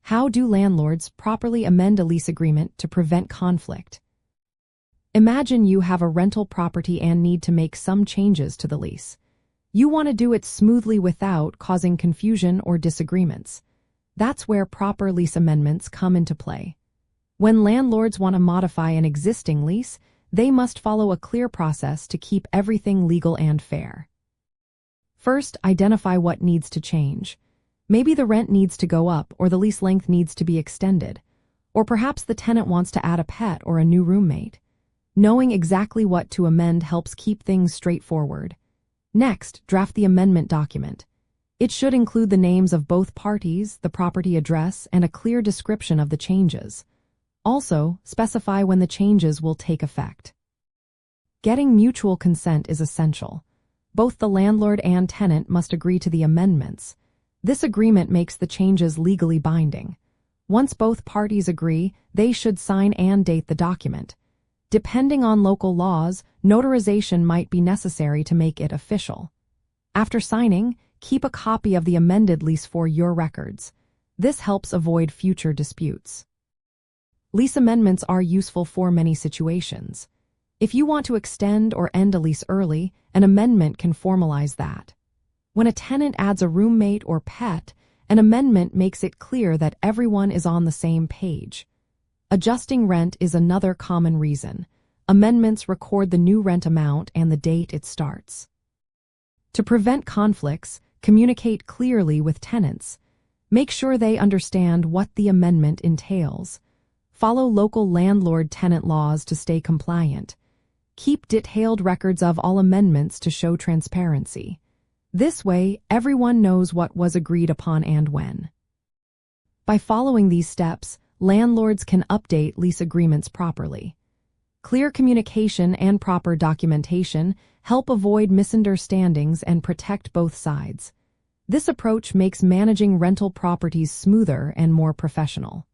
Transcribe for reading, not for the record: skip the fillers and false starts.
How do landlords properly amend a lease agreement to prevent conflict? Imagine you have a rental property and need to make some changes to the lease. You want to do it smoothly without causing confusion or disagreements. That's where proper lease amendments come into play. When landlords want to modify an existing lease, they must follow a clear process to keep everything legal and fair. First, identify what needs to change. Maybe the rent needs to go up or the lease length needs to be extended. Or perhaps the tenant wants to add a pet or a new roommate. Knowing exactly what to amend helps keep things straightforward. Next, draft the amendment document. It should include the names of both parties, the property address, and a clear description of the changes. Also, specify when the changes will take effect. Getting mutual consent is essential. Both the landlord and tenant must agree to the amendments. This agreement makes the changes legally binding. Once both parties agree, they should sign and date the document. Depending on local laws, notarization might be necessary to make it official. After signing, keep a copy of the amended lease for your records. This helps avoid future disputes. Lease amendments are useful for many situations. If you want to extend or end a lease early, an amendment can formalize that. When a tenant adds a roommate or pet, an amendment makes it clear that everyone is on the same page. Adjusting rent is another common reason. Amendments record the new rent amount and the date it starts. To prevent conflicts, communicate clearly with tenants. Make sure they understand what the amendment entails. Follow local landlord-tenant laws to stay compliant. Keep detailed records of all amendments to show transparency. This way, everyone knows what was agreed upon and when. By following these steps, landlords can update lease agreements properly. Clear communication and proper documentation help avoid misunderstandings and protect both sides. This approach makes managing rental properties smoother and more professional.